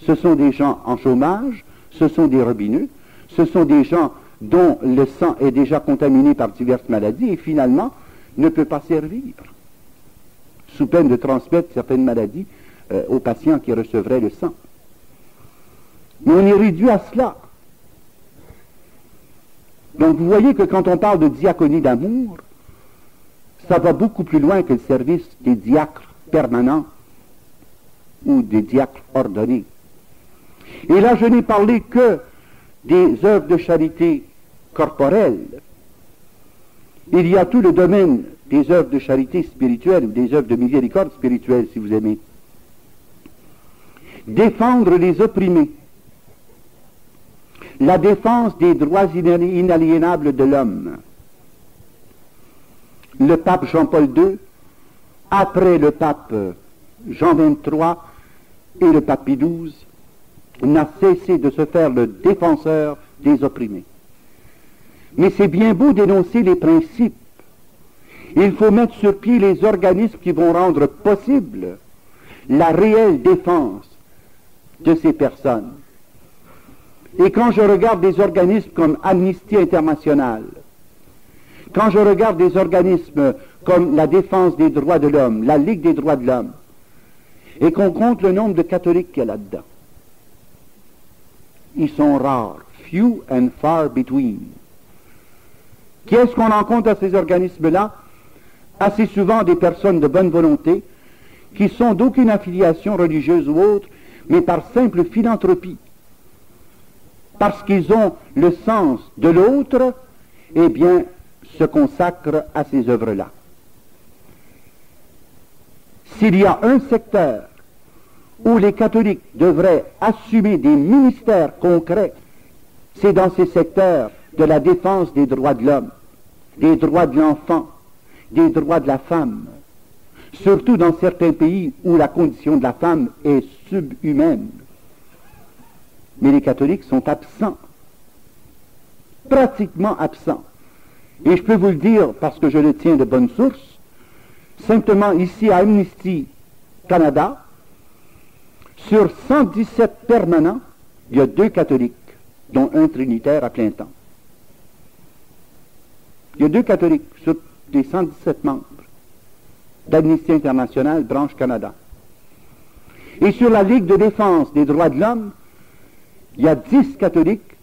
Ce sont des gens en chômage, ce sont des robineux, ce sont des gens dont le sang est déjà contaminé par diverses maladies et finalement ne peut pas servir, sous peine de transmettre certaines maladies aux patients qui recevraient le sang. Mais on est réduit à cela. Donc vous voyez que quand on parle de diaconie d'amour, ça va beaucoup plus loin que le service des diacres permanents ou des diacres ordonnés. Et là, je n'ai parlé que des œuvres de charité corporelles. Il y a tout le domaine des œuvres de charité spirituelle, des œuvres de miséricorde spirituelle, si vous aimez. Défendre les opprimés. La défense des droits inaliénables de l'homme. Le pape Jean-Paul II, après le pape Jean XXIII et le pape Pie XII, n'a cessé de se faire le défenseur des opprimés. Mais c'est bien beau d'énoncer les principes. Il faut mettre sur pied les organismes qui vont rendre possible la réelle défense de ces personnes. Et quand je regarde des organismes comme Amnesty International, quand je regarde des organismes comme la défense des droits de l'homme, la Ligue des droits de l'homme, et qu'on compte le nombre de catholiques qu'il y a là-dedans, ils sont rares, few and far between. Qui est-ce qu'on rencontre à ces organismes-là? Assez souvent des personnes de bonne volonté, qui sont d'aucune affiliation religieuse ou autre, mais par simple philanthropie. Parce qu'ils ont le sens de l'autre, eh bien, se consacrent à ces œuvres-là. S'il y a un secteur où les catholiques devraient assumer des ministères concrets, c'est dans ces secteurs de la défense des droits de l'homme, des droits de l'enfant, des droits de la femme, surtout dans certains pays où la condition de la femme est subhumaine. Mais les catholiques sont absents, pratiquement absents. Et je peux vous le dire, parce que je le tiens de bonne source, simplement ici à Amnesty Canada, sur 117 permanents, il y a 2 catholiques, dont un trinitaire à plein temps. Il y a 2 catholiques sur les 117 membres d'Amnesty International, branche Canada. Et sur la Ligue de défense des droits de l'homme, il y a 10 catholiques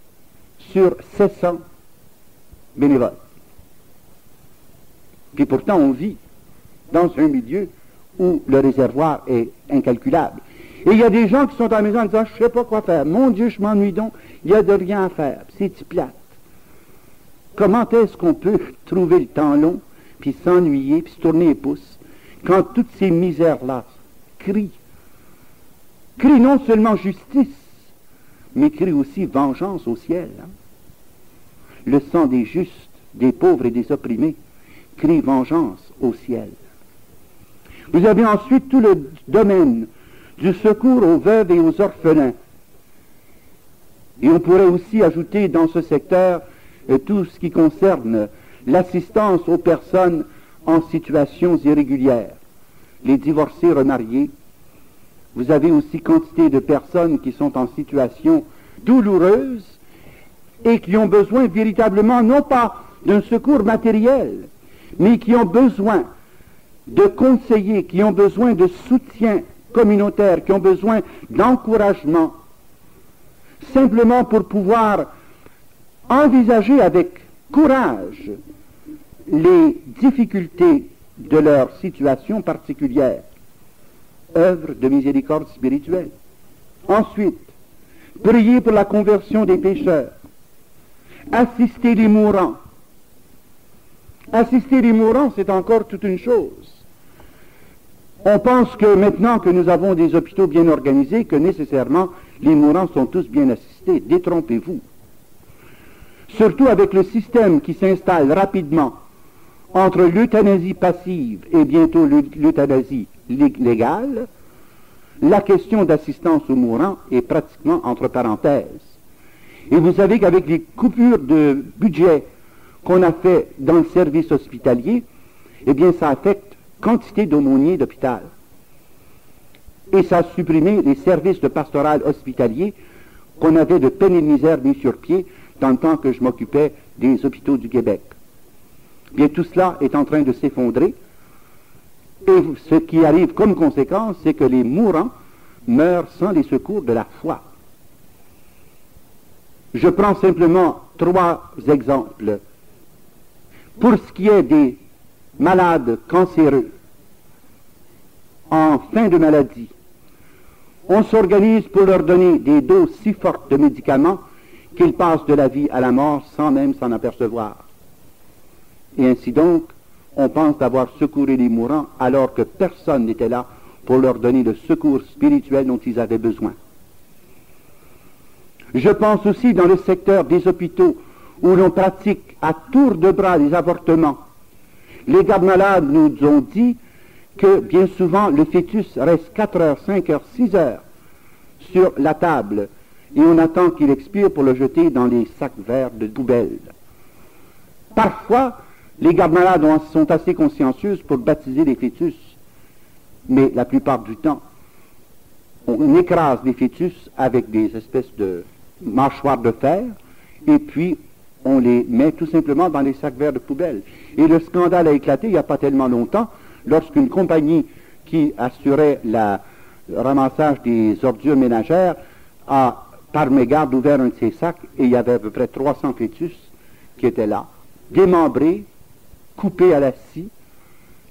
sur 700 bénévoles. Puis pourtant, on vit dans un milieu où le réservoir est incalculable. Et il y a des gens qui sont à la maison en disant, je ne sais pas quoi faire. Mon Dieu, je m'ennuie donc. Il n'y a de rien à faire. C'est plate. Comment est-ce qu'on peut trouver le temps long, puis s'ennuyer, puis se tourner les pouces, quand toutes ces misères-là crient non seulement justice, mais crient aussi vengeance au ciel. Hein? Le sang des justes, des pauvres et des opprimés crie vengeance au ciel. Vous avez ensuite tout le domaine du secours aux veuves et aux orphelins. Et on pourrait aussi ajouter dans ce secteur tout ce qui concerne l'assistance aux personnes en situations irrégulières, les divorcés remariés. Vous avez aussi quantité de personnes qui sont en situation douloureuse et qui ont besoin véritablement, non pas d'un secours matériel, mais qui ont besoin de conseillers qui ont besoin de soutien communautaire, qui ont besoin d'encouragement, simplement pour pouvoir envisager avec courage les difficultés de leur situation particulière. Œuvre de miséricorde spirituelle. Ensuite, prier pour la conversion des pécheurs. Assister les mourants. Assister les mourants, c'est encore toute une chose. On pense que maintenant que nous avons des hôpitaux bien organisés, que nécessairement les mourants sont tous bien assistés. Détrompez-vous. Surtout avec le système qui s'installe rapidement entre l'euthanasie passive et bientôt l'euthanasie légale, la question d'assistance aux mourants est pratiquement entre parenthèses. Et vous savez qu'avec les coupures de budget qu'on a fait dans le service hospitalier, eh bien ça affecte quantité d'aumôniers d'hôpital. Et ça a supprimé les services de pastoral hospitalier qu'on avait de peine et de misère mis sur pied dans le temps que je m'occupais des hôpitaux du Québec. Bien, tout cela est en train de s'effondrer. Et ce qui arrive comme conséquence, c'est que les mourants meurent sans les secours de la foi. Je prends simplement 3 exemples. Pour ce qui est des malades cancéreux, en fin de maladie, on s'organise pour leur donner des doses si fortes de médicaments qu'ils passent de la vie à la mort sans même s'en apercevoir. Et ainsi donc, on pense d'avoir secouru les mourants alors que personne n'était là pour leur donner le secours spirituel dont ils avaient besoin. Je pense aussi dans le secteur des hôpitaux où l'on pratique à tour de bras les avortements. Les gardes-malades nous ont dit que bien souvent le fœtus reste 4 heures, 5 heures, 6 heures sur la table et on attend qu'il expire pour le jeter dans les sacs verts de poubelle. Parfois, les gardes-malades sont assez consciencieuses pour baptiser les fœtus, mais la plupart du temps, on écrase les fœtus avec des espèces de mâchoires de fer, et puis on les met tout simplement dans les sacs verts de poubelle. Et le scandale a éclaté il n'y a pas tellement longtemps, lorsqu'une compagnie qui assurait le ramassage des ordures ménagères a, par mégarde, ouvert un de ces sacs, et il y avait à peu près 300 fœtus qui étaient là, démembrés, coupés à la scie,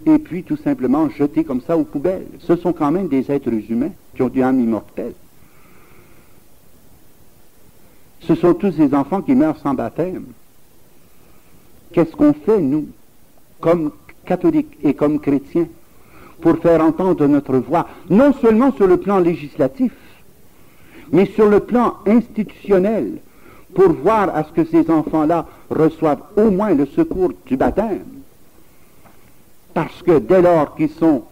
et puis tout simplement jetés comme ça aux poubelles. Ce sont quand même des êtres humains qui ont une âme immortelle. Ce sont tous ces enfants qui meurent sans baptême. Qu'est-ce qu'on fait, nous, comme catholiques et comme chrétiens, pour faire entendre notre voix, non seulement sur le plan législatif, mais sur le plan institutionnel, pour voir à ce que ces enfants-là reçoivent au moins le secours du baptême? Parce que dès lors qu'ils sont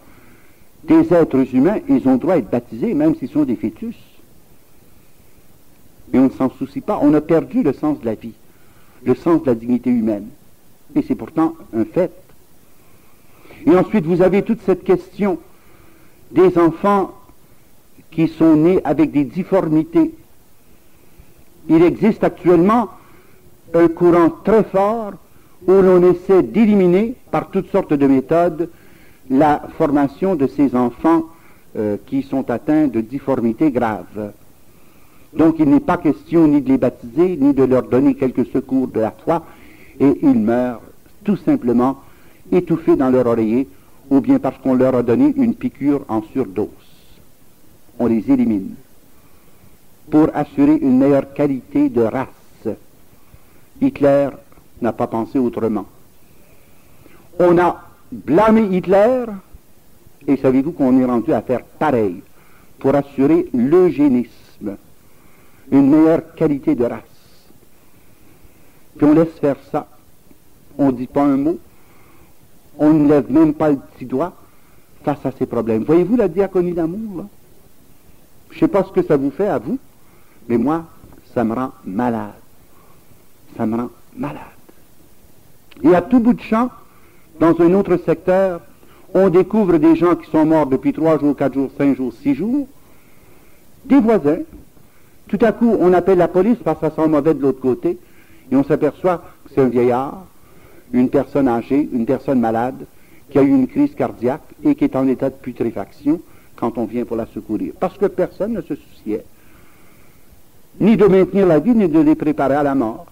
des êtres humains, ils ont droit à être baptisés, même s'ils sont des fœtus. Et on ne s'en soucie pas. On a perdu le sens de la vie, le sens de la dignité humaine. Et c'est pourtant un fait. Et ensuite, vous avez toute cette question des enfants qui sont nés avec des difformités. Il existe actuellement un courant très fort où l'on essaie d'éliminer par toutes sortes de méthodes la formation de ces enfants qui sont atteints de difformités graves. Donc il n'est pas question ni de les baptiser, ni de leur donner quelques secours de la foi, et ils meurent tout simplement étouffés dans leur oreiller, ou bien parce qu'on leur a donné une piqûre en surdose. On les élimine pour assurer une meilleure qualité de race. Hitler n'a pas pensé autrement. On a blâmé Hitler, et savez-vous qu'on est rendu à faire pareil pour assurer l'eugénisme, une meilleure qualité de race. Puis on laisse faire ça. On ne dit pas un mot. On ne lève même pas le petit doigt face à ces problèmes. Voyez-vous la diaconie d'amour, là? Je ne sais pas ce que ça vous fait à vous, mais moi, ça me rend malade. Ça me rend malade. Et à tout bout de champ, dans un autre secteur, on découvre des gens qui sont morts depuis 3 jours, 4 jours, 5 jours, 6 jours, des voisins. Tout à coup, on appelle la police parce que ça sent mauvais de l'autre côté, et on s'aperçoit que c'est un vieillard, une personne âgée, une personne malade, qui a eu une crise cardiaque et qui est en état de putréfaction quand on vient pour la secourir. Parce que personne ne se souciait ni de maintenir la vie, ni de les préparer à la mort.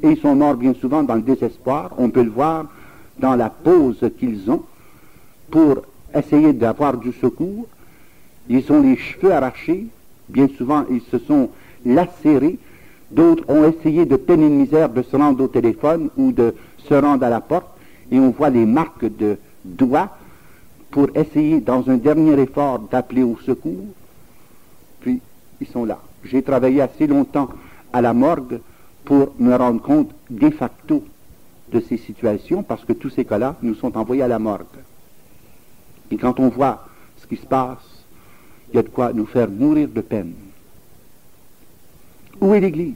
Et ils sont morts bien souvent dans le désespoir. On peut le voir dans la pause qu'ils ont pour essayer d'avoir du secours. Ils ont les cheveux arrachés. Bien souvent, ils se sont lacérés. D'autres ont essayé de peine et de misère de se rendre au téléphone ou de se rendre à la porte. Et on voit les marques de doigts pour essayer, dans un dernier effort, d'appeler au secours. Puis, ils sont là. J'ai travaillé assez longtemps à la morgue pour me rendre compte de facto de ces situations, parce que tous ces cas-là nous sont envoyés à la morgue. Et quand on voit ce qui se passe, il y a de quoi nous faire mourir de peine. Où est l'Église?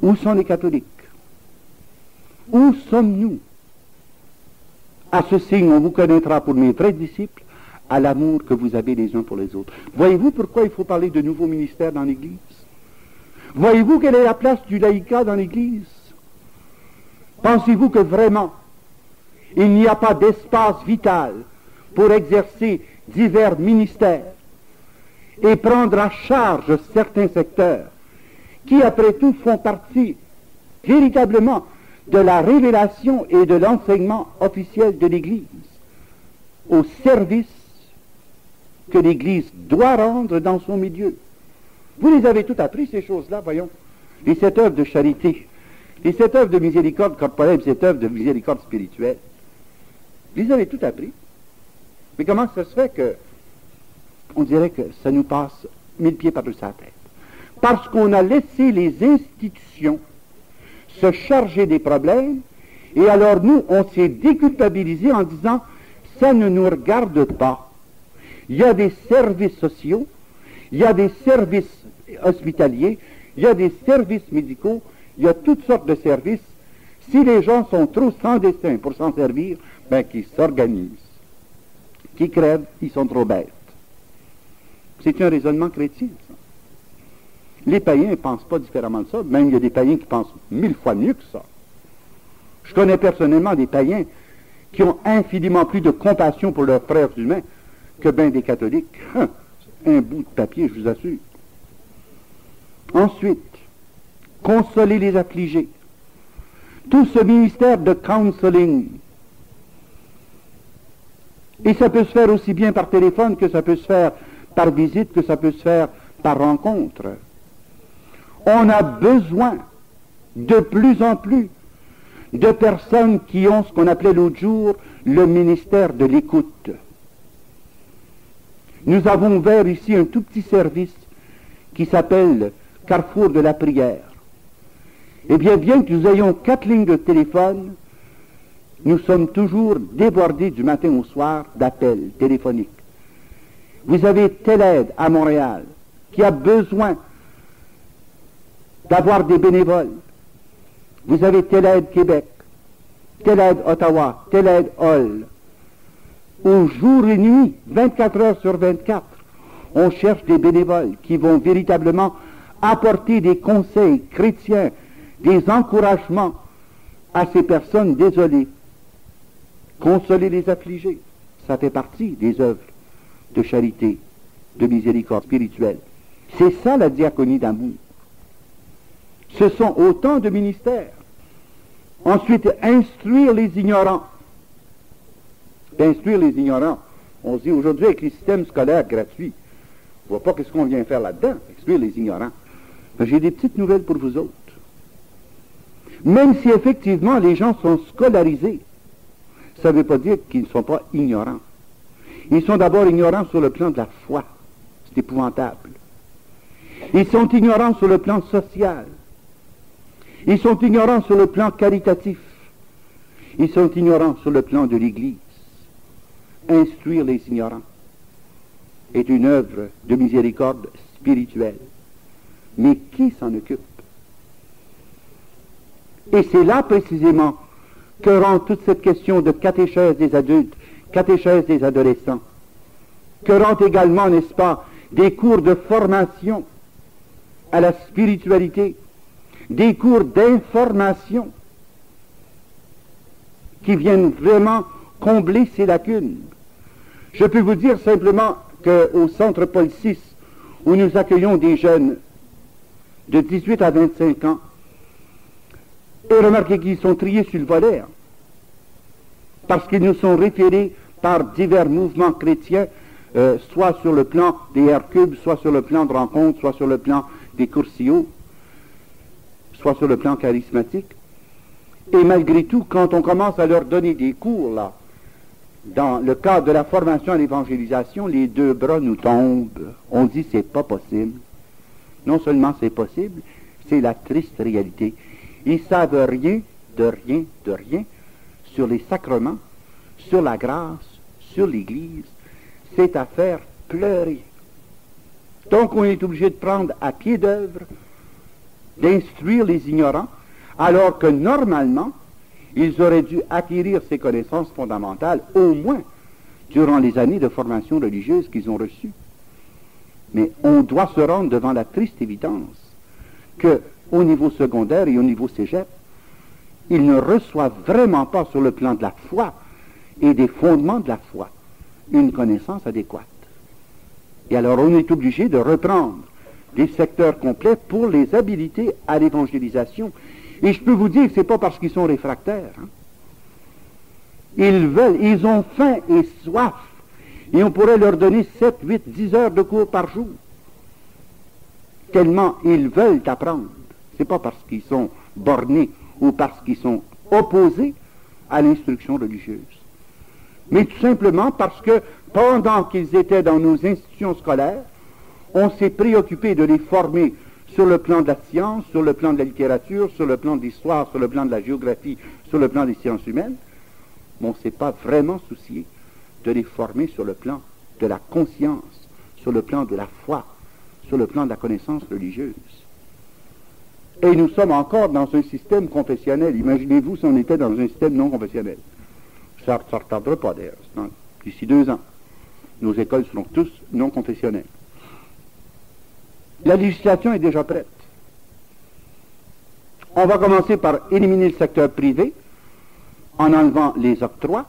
Où sont les catholiques? Où sommes-nous? À ce signe, on vous connaîtra pour mes vrais disciples, à l'amour que vous avez les uns pour les autres. Voyez-vous pourquoi il faut parler de nouveaux ministères dans l'Église? Voyez-vous quelle est la place du laïcat dans l'Église? Pensez-vous que vraiment, il n'y a pas d'espace vital pour exercer divers ministères et prendre à charge certains secteurs qui, après tout, font partie véritablement de la révélation et de l'enseignement officiel de l'Église, au service que l'Église doit rendre dans son milieu? Vous les avez toutes appris, ces choses-là, voyons. Les 7 œuvres de charité, les 7 œuvres de miséricorde corporelle, les 7 œuvres de miséricorde spirituelle. Vous les avez toutes appris. Mais comment ça se fait que on dirait que ça nous passe 1000 pieds par-dessus la tête? Parce qu'on a laissé les institutions se charger des problèmes, et alors nous, on s'est déculpabilisé en disant, ça ne nous regarde pas. Il y a des services sociaux, il y a des services hospitaliers, il y a des services médicaux, il y a toutes sortes de services. Si les gens sont trop sans dessein pour s'en servir, ben qu'ils s'organisent. Qui crèvent, ils sont trop bêtes. C'est un raisonnement chrétien, ça. Les païens ne pensent pas différemment de ça. Même il y a des païens qui pensent 1000 fois mieux que ça. Je connais personnellement des païens qui ont infiniment plus de compassion pour leurs frères humains que bien des catholiques. Un bout de papier, je vous assure. Ensuite, consoler les affligés. Tout ce ministère de counseling. Et ça peut se faire aussi bien par téléphone que ça peut se faire par visite, que ça peut se faire par rencontre. On a besoin de plus en plus de personnes qui ont ce qu'on appelait l'autre jour le ministère de l'écoute. Nous avons ouvert ici un tout petit service qui s'appelle Carrefour de la prière. Eh bien, bien que nous ayons 4 lignes de téléphone, nous sommes toujours débordés du matin au soir d'appels téléphoniques. Vous avez telle aide à Montréal qui a besoin d'avoir des bénévoles. Vous avez telle aide Québec, telle aide Ottawa, telle aide Hull. Au jour et nuit, 24 heures sur 24, on cherche des bénévoles qui vont véritablement apporter des conseils chrétiens, des encouragements à ces personnes désolées. Consoler les affligés, ça fait partie des œuvres de charité, de miséricorde spirituelle. C'est ça la diaconie d'amour. Ce sont autant de ministères. Ensuite, instruire les ignorants. D'instruire les ignorants. On se dit aujourd'hui avec les systèmes scolaires gratuits, on ne voit pas ce qu'on vient faire là-dedans, instruire les ignorants. Mais j'ai des petites nouvelles pour vous autres. Même si effectivement les gens sont scolarisés, ça ne veut pas dire qu'ils ne sont pas ignorants. Ils sont d'abord ignorants sur le plan de la foi. C'est épouvantable. Ils sont ignorants sur le plan social. Ils sont ignorants sur le plan caritatif. Ils sont ignorants sur le plan de l'Église. Instruire les ignorants est une œuvre de miséricorde spirituelle. Mais qui s'en occupe? Et c'est là précisément que rend toute cette question de catéchèse des adultes, catéchèse des adolescents, que rend également, n'est-ce pas, des cours de formation à la spiritualité, des cours d'information qui viennent vraiment combler ces lacunes. Je peux vous dire simplement qu'au centre Paul VI, où nous accueillons des jeunes de 18 à 25 ans, et remarquez qu'ils sont triés sur le volet, hein, parce qu'ils nous sont référés par divers mouvements chrétiens, soit sur le plan des R-cubes, soit sur le plan de rencontres, soit sur le plan des coursillots, soit sur le plan charismatique. Et malgré tout, quand on commence à leur donner des cours, là, dans le cadre de la formation à l'évangélisation, les deux bras nous tombent. On dit c'est pas possible. Non seulement c'est possible, c'est la triste réalité. Ils savent rien, de rien, de rien sur les sacrements, sur la grâce, sur l'Église. C'est à faire pleurer. Donc on est obligé de prendre à pied d'œuvre, d'instruire les ignorants, alors que normalement, ils auraient dû acquérir ces connaissances fondamentales, au moins durant les années de formation religieuse qu'ils ont reçues. Mais on doit se rendre devant la triste évidence qu'au niveau secondaire et au niveau cégep, ils ne reçoivent vraiment pas sur le plan de la foi et des fondements de la foi une connaissance adéquate. Et alors on est obligé de reprendre des secteurs complets pour les habiliter à l'évangélisation. Et je peux vous dire que ce n'est pas parce qu'ils sont réfractaires. Hein. Ils veulent, ils ont faim et soif. Et on pourrait leur donner 7, 8, 10 heures de cours par jour. Tellement ils veulent apprendre. Ce n'est pas parce qu'ils sont bornés ou parce qu'ils sont opposés à l'instruction religieuse. Mais tout simplement parce que pendant qu'ils étaient dans nos institutions scolaires, on s'est préoccupé de les former sur le plan de la science, sur le plan de la littérature, sur le plan de l'histoire, sur le plan de la géographie, sur le plan des sciences humaines. Mais on ne s'est pas vraiment soucié de les former sur le plan de la conscience, sur le plan de la foi, sur le plan de la connaissance religieuse. Et nous sommes encore dans un système confessionnel. Imaginez-vous si on était dans un système non confessionnel. Ça ne retardera pas d'ailleurs. D'ici 2 ans, nos écoles seront tous non confessionnelles. La législation est déjà prête. On va commencer par éliminer le secteur privé en enlevant les octrois.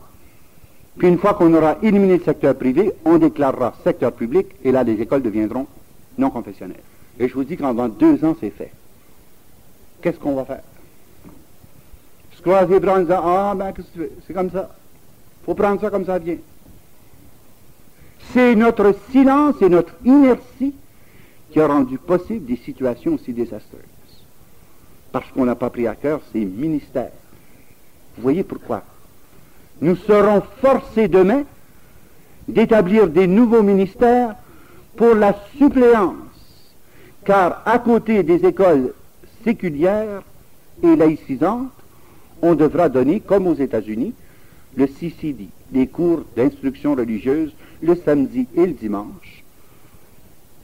Puis une fois qu'on aura éliminé le secteur privé, on déclarera secteur public et là les écoles deviendront non confessionnelles. Et je vous dis qu'en 2 ans c'est fait. Qu'est-ce qu'on va faire? Se croiser les bras en disant, ah ben qu'est-ce que tu veux? C'est comme ça. Il faut prendre ça comme ça vient. C'est notre silence et notre inertie qui a rendu possible des situations aussi désastreuses. Parce qu'on n'a pas pris à cœur ces ministères. Vous voyez pourquoi? Nous serons forcés demain d'établir des nouveaux ministères pour la suppléance. Car à côté des écoles séculières et laïcisantes, on devra donner, comme aux États-Unis, le CCD, les cours d'instruction religieuse, le samedi et le dimanche,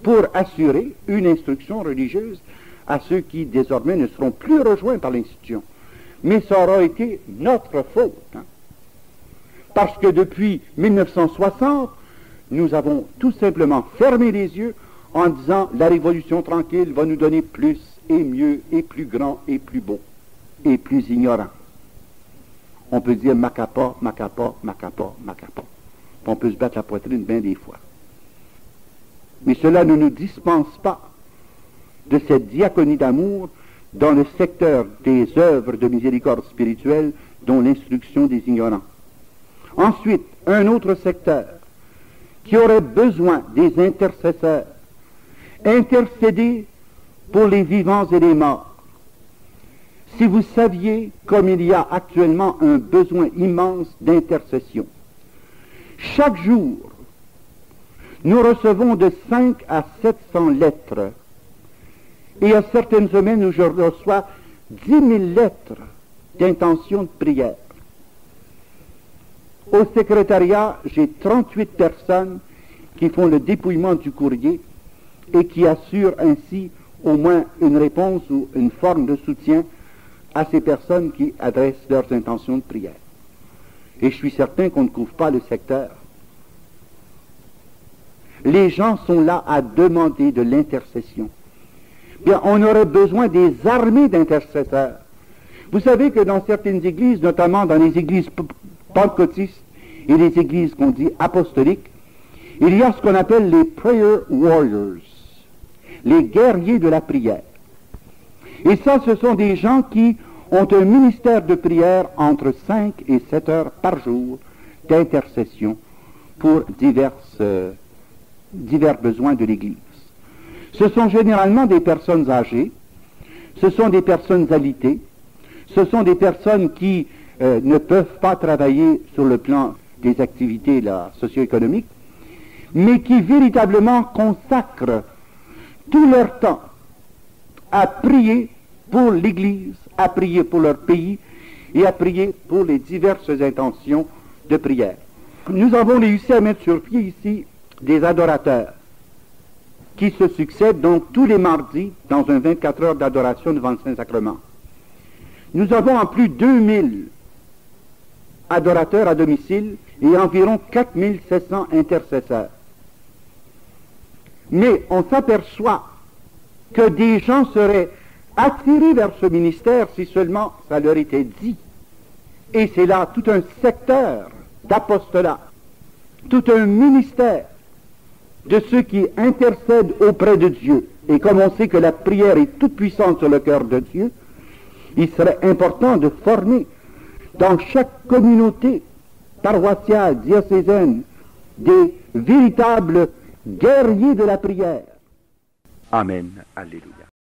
pour assurer une instruction religieuse à ceux qui désormais ne seront plus rejoints par l'institution. Mais ça aura été notre faute. Hein. Parce que depuis 1960, nous avons tout simplement fermé les yeux en disant la révolution tranquille va nous donner plus et mieux et plus grand et plus beau et plus ignorant. On peut dire macapa, macapa, macapa, macapa. On peut se battre la poitrine bien des fois. Mais cela ne nous dispense pas de cette diaconie d'amour dans le secteur des œuvres de miséricorde spirituelle, dont l'instruction des ignorants. Ensuite, un autre secteur qui aurait besoin des intercesseurs, intercéder pour les vivants et les morts. Si vous saviez comme il y a actuellement un besoin immense d'intercession. Chaque jour, nous recevons de 5 à 700 lettres. Et à certaines semaines où je reçois 10 000 lettres d'intention de prière. Au secrétariat, j'ai 38 personnes qui font le dépouillement du courrier et qui assurent ainsi au moins une réponse ou une forme de soutien à ces personnes qui adressent leurs intentions de prière. Et je suis certain qu'on ne couvre pas le secteur. Les gens sont là à demander de l'intercession. Bien, on aurait besoin des armées d'intercesseurs. Vous savez que dans certaines églises, notamment dans les églises pentecôtistes et les églises qu'on dit apostoliques, il y a ce qu'on appelle les prayer warriors, les guerriers de la prière. Et ça, ce sont des gens qui ont un ministère de prière entre 5 et 7 heures par jour d'intercession pour divers besoins de l'Église. Ce sont généralement des personnes âgées, ce sont des personnes alitées, ce sont des personnes qui ne peuvent pas travailler sur le plan des activités socio-économiques, mais qui véritablement consacrent tout leur temps à prier pour l'Église, à prier pour leur pays et à prier pour les diverses intentions de prière. Nous avons réussi à mettre sur pied ici des adorateurs qui se succèdent donc tous les mardis dans un 24 heures d'adoration devant le Saint-Sacrement. Nous avons en plus 2000 adorateurs à domicile et environ 4700 intercesseurs. Mais on s'aperçoit que des gens seraient attirés vers ce ministère si seulement ça leur était dit. Et c'est là tout un secteur d'apostolat, tout un ministère de ceux qui intercèdent auprès de Dieu. Et comme on sait que la prière est toute puissante sur le cœur de Dieu, il serait important de former dans chaque communauté paroissiale, diocésaine, des véritables guerriers de la prière. Amen. Alléluia.